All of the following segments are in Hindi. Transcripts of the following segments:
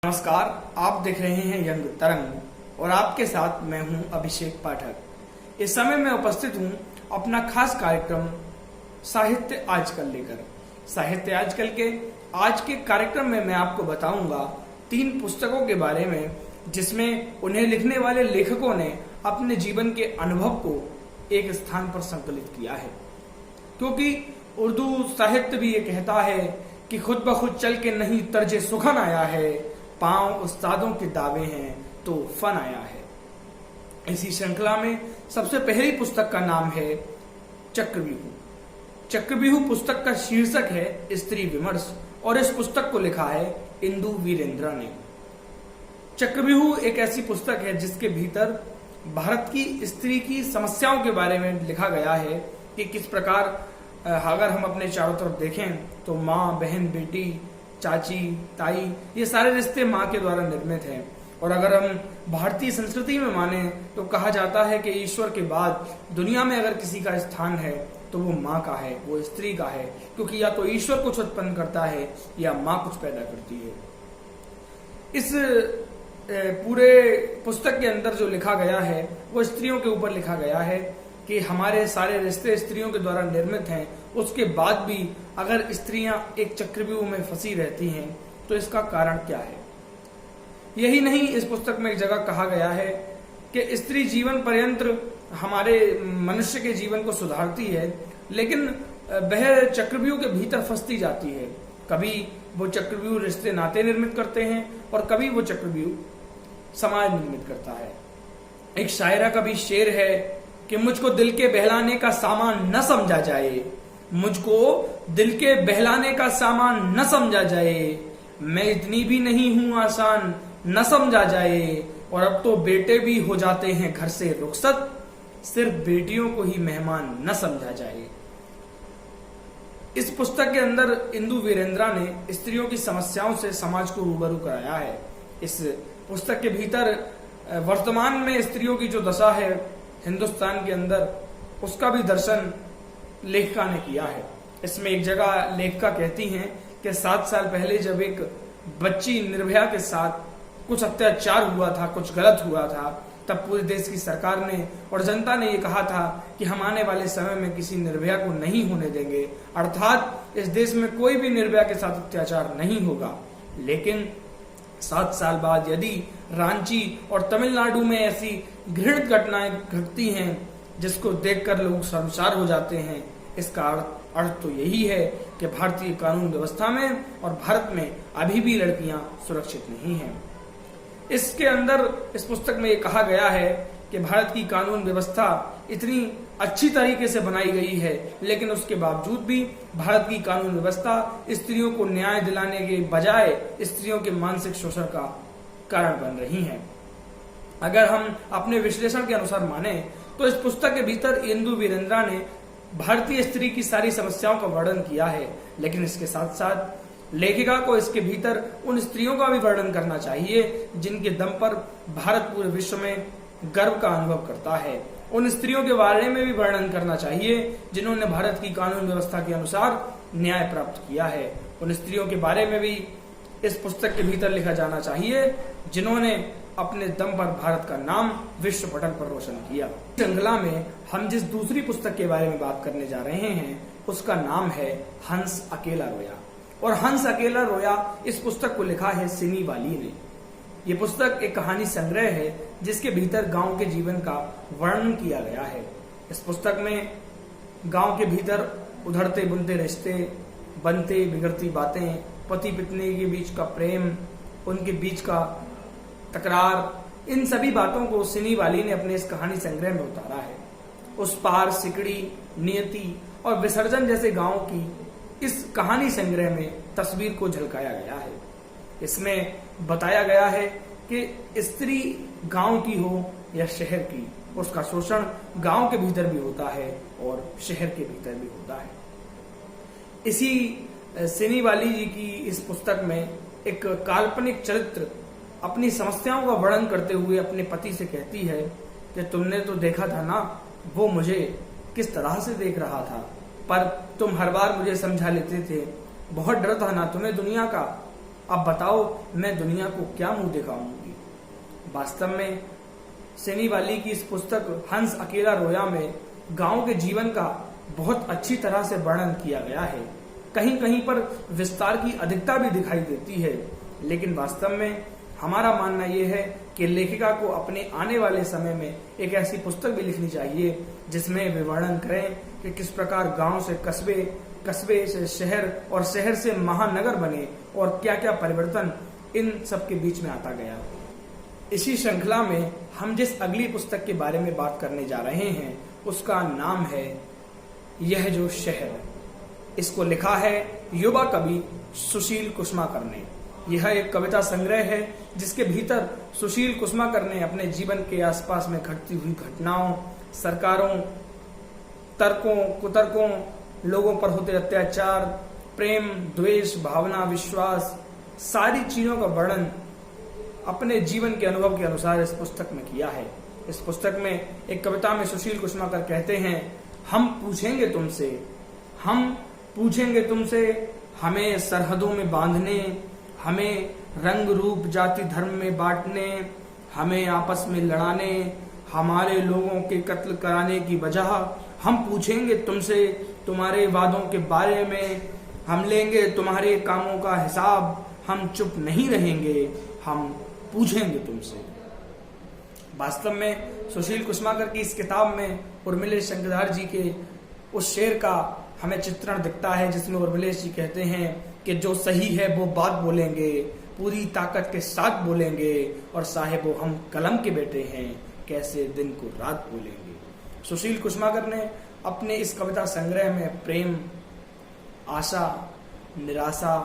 नमस्कार, आप देख रहे हैं यंग तरंग और आपके साथ मैं हूं अभिषेक पाठक। इस समय मैं उपस्थित हूं अपना खास कार्यक्रम साहित्य आजकल लेकर। साहित्य आजकल के आज के कार्यक्रम में मैं आपको बताऊंगा 3 पुस्तकों के बारे में जिसमें उन्हें लिखने वाले लेखकों ने अपने जीवन के अनुभव को एक स्थान पर संकलित किया है। क्योंकि उर्दू साहित्य भी ये कहता है कि खुद ब खुद चल के नहीं तर्जे सुखन आया है, पांव उस्तादों के दावे हैं तो फन आया है। इसी श्रृंखला में सबसे पहली पुस्तक का नाम है चक्रव्यूह। चक्रव्यूह पुस्तक का शीर्षक है स्त्री विमर्श और इस पुस्तक को लिखा है इंदु वीरेंद्र ने। चक्रव्यूह एक ऐसी पुस्तक है जिसके भीतर भारत की स्त्री की समस्याओं के बारे में लिखा गया है कि किस प्रकार अगर हम अपने चारों तरफ देखें तो माँ, बहन, बेटी, चाची, ताई, ये सारे रिश्ते माँ के द्वारा निर्मित हैं। और अगर हम भारतीय संस्कृति में माने तो कहा जाता है कि ईश्वर के बाद दुनिया में अगर किसी का स्थान है तो वो माँ का है, वो स्त्री का है, क्योंकि या तो ईश्वर कुछ उत्पन्न करता है या माँ कुछ पैदा करती है। इस पूरे पुस्तक के अंदर जो लिखा गया है वो स्त्रियों के ऊपर लिखा गया है कि हमारे सारे रिश्ते स्त्रियों के द्वारा निर्मित हैं। उसके बाद भी अगर स्त्रियां एक चक्रव्यूह में फंसी रहती हैं तो इसका कारण क्या है। यही नहीं, इस पुस्तक में एक जगह कहा गया है कि स्त्री जीवन पर्यंत हमारे मनुष्य के जीवन को सुधारती है, लेकिन वह चक्रव्यूह के भीतर फंसती जाती है। कभी वो चक्रव्यूह रिश्ते नाते निर्मित करते हैं और कभी वो चक्रव्यूह समाज निर्मित करता है। एक शायरा का भी शेर है कि मुझको दिल के बहलाने का सामान न समझा जाए, मुझको दिल के बहलाने का सामान न समझा जाए, मैं इतनी भी नहीं हूं आसान न समझा जाए, और अब तो बेटे भी हो जाते हैं घर से रुखसत, सिर्फ बेटियों को ही मेहमान न समझा जाए। इस पुस्तक के अंदर इंदु वीरेंद्र ने स्त्रियों की समस्याओं से समाज को रूबरू कराया है। इस पुस्तक के भीतर वर्तमान में स्त्रियों की जो दशा है हिंदुस्तान के अंदर, उसका भी दर्शन लेखिका ने किया है। इसमें एक जगह लेखिका कहती हैं कि 7 साल पहले जब एक बच्ची निर्भया के साथ कुछ अत्याचार हुआ था, कुछ गलत हुआ था, तब पूरे देश की सरकार ने और जनता ने ये कहा था कि हम आने वाले समय में किसी निर्भया को नहीं होने देंगे, अर्थात इस देश में कोई भी निर्भया के साथ अत्याचार नहीं होगा। लेकिन 7 साल बाद यदि रांची और तमिलनाडु में ऐसी घृणित घटनाएं घटती हैं जिसको देखकर लोग शर्मसार हो जाते हैं, इसका अर्थ तो यही है कि भारतीय कानून व्यवस्था में और भारत में अभी भी लड़कियां सुरक्षित नहीं हैं। इसके अंदर इस पुस्तक में ये कहा गया है कि भारत की कानून व्यवस्था इतनी अच्छी तरीके से बनाई गई है, लेकिन उसके बावजूद भी भारत की कानून व्यवस्था स्त्रियों को न्याय दिलाने के बजाय स्त्रियों के मानसिक शोषण का कारण बन रही है। अगर हम अपने विश्लेषण के अनुसार माने तो इस पुस्तक के भीतर इंदु वीरेंद्र ने भारतीय स्त्री की सारी समस्याओं का वर्णन किया है, लेकिन इसके साथ साथ लेखिका को इसके भीतर उन स्त्रियों का भी वर्णन करना चाहिए जिनके दम पर भारत पूरे विश्व में गर्व का अनुभव करता है। उन स्त्रियों के बारे में भी वर्णन करना चाहिए जिन्होंने भारत की कानून व्यवस्था के अनुसार न्याय प्राप्त किया है। उन स्त्रियों के बारे में भी इस पुस्तक के भीतर लिखा जाना चाहिए जिन्होंने अपने दम पर भारत का नाम विश्व पटल पर रोशन किया। श्रृंखला में हम जिस दूसरी पुस्तक के बारे में बात करने जा रहे हैं उसका नाम है हंस अकेला रोया। और हंस अकेला रोया इस पुस्तक को लिखा है सिनी वाली ने। ये पुस्तक एक कहानी संग्रह है जिसके भीतर गांव के जीवन का वर्णन किया गया है। इस पुस्तक में गांव के भीतर उधरते बुनते रिश्ते, बनते बिगड़ती बातें, पति पत्नी के बीच का प्रेम, उनके बीच का तकरार, इन सभी बातों को सिनी वाली ने अपने इस कहानी संग्रह में उतारा है। उस पार, सिकड़ी, नियति और विसर्जन जैसे गांव की इस कहानी संग्रह में तस्वीर को झलकाया गया है। इसमें बताया गया है कि स्त्री गांव की हो या शहर की, उसका शोषण गांव के भीतर भी होता है और शहर के भीतर भी होता है। इसी सिनी वाली जी की इस पुस्तक में एक काल्पनिक चरित्र अपनी समस्याओं का वर्णन करते हुए अपने पति से कहती है कि तुमने तो देखा था ना वो मुझे किस तरह से देख रहा था, पर तुम हर बार मुझे समझा लेते थे, बहुत डर था ना तुम्हें दुनिया का, अब बताओ मैं दुनिया को क्या मुंह दिखाऊंगी। वास्तव में सैनी वाली की इस पुस्तक हंस अकेला रोया में गांव के जीवन का बहुत अच्छी तरह से वर्णन किया गया है। कहीं कहीं पर विस्तार की अधिकता भी दिखाई देती है, लेकिन वास्तव में हमारा मानना यह है कि लेखिका को अपने आने वाले समय में एक ऐसी पुस्तक भी लिखनी चाहिए जिसमें वे वर्णन करें कि किस प्रकार गांव से कस्बे, कस्बे से शहर और शहर से महानगर बने और क्या क्या परिवर्तन इन सब के बीच में आता गया। इसी श्रृंखला में हम जिस अगली पुस्तक के बारे में बात करने जा रहे हैं उसका नाम है यह जो शहर। इसको लिखा है युवा कवि सुशील कुसुमाकर ने। यह एक कविता संग्रह है जिसके भीतर सुशील कुसुमाकर ने अपने जीवन के आसपास में घटती हुई घटनाओं, सरकारों, तर्कों, कुतर्कों, लोगों पर होते अत्याचार, प्रेम, द्वेष, भावना, विश्वास, सारी चीजों का वर्णन अपने जीवन के अनुभव के अनुसार इस पुस्तक में किया है। इस पुस्तक में एक कविता में सुशील कुसुमाकर कहते हैं, हम पूछेंगे तुमसे, हमें सरहदों में बांधने, हमें रंग रूप जाति धर्म में बांटने, हमें आपस में लड़ाने, हमारे लोगों के कत्ल कराने की वजह। हम पूछेंगे तुमसे तुम्हारे वादों के बारे में, हम लेंगे तुम्हारे कामों का हिसाब, हम चुप नहीं रहेंगे, हम पूछेंगे तुमसे। वास्तव में सुशील कुसुमाकर की इस किताब में उर्मिलेश शंकरधार जी के उस शेर का हमें चित्रण दिखता है जिसमें उर्मिलेश जी कहते हैं कि जो सही है वो बात बोलेंगे, पूरी ताकत के साथ बोलेंगे, और साहेबो हम कलम के बेटे हैं, कैसे दिन को रात बोलेंगे। सुशील कुसुमाकर ने अपने इस कविता संग्रह में प्रेम, आशा, निराशा,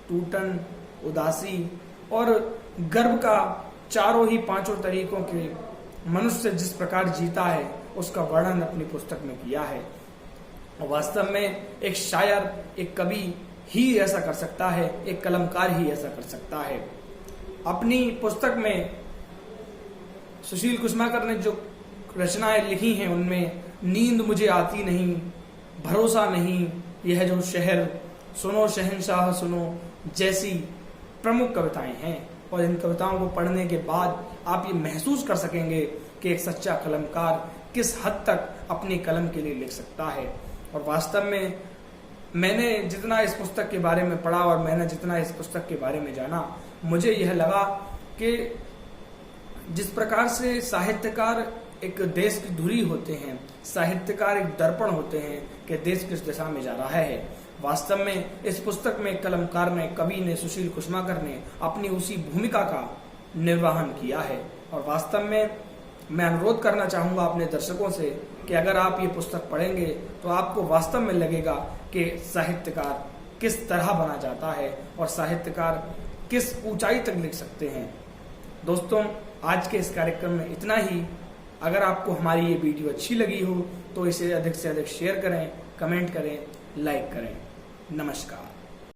टूटन, उदासी और गर्व का चारों ही पांचों तरीकों के मनुष्य जिस प्रकार जीता है उसका वर्णन अपनी पुस्तक में किया है। और वास्तव में एक शायर, एक कवि ही ऐसा कर सकता है, एक कलमकार ही ऐसा कर सकता है। अपनी पुस्तक में सुशील कुसुमाकर ने जो रचनाएं लिखी हैं उनमें नींद मुझे आती नहीं, भरोसा नहीं, यह जो शहर, सुनो शहंशाह सुनो जैसी प्रमुख कविताएं हैं। और इन कविताओं को पढ़ने के बाद आप ये महसूस कर सकेंगे कि एक सच्चा कलमकार किस हद तक अपनी कलम के लिए लिख सकता है। और वास्तव में मैंने जितना इस पुस्तक के बारे में पढ़ा और मैंने जितना इस पुस्तक के बारे में जाना, मुझे यह लगा कि जिस प्रकार से साहित्यकार एक देश की धुरी होते हैं, साहित्यकार एक दर्पण होते हैं कि देश किस दिशा में जा रहा है। वास्तव में इस पुस्तक में कलमकार ने, कवि ने, सुशील कुसुमाकर ने अपनी उसी भूमिका का निर्वहन किया है। और वास्तव में मैं अनुरोध करना चाहूंगा अपने दर्शकों से कि अगर आप ये पुस्तक पढ़ेंगे तो आपको वास्तव में लगेगा कि साहित्यकार किस तरह बना जाता है और साहित्यकार किस ऊंचाई तक लिख सकते हैं। दोस्तों, आज के इस कार्यक्रम में इतना ही। अगर आपको हमारी ये वीडियो अच्छी लगी हो तो इसे अधिक से अधिक शेयर करें, कमेंट करें, लाइक करें। नमस्कार।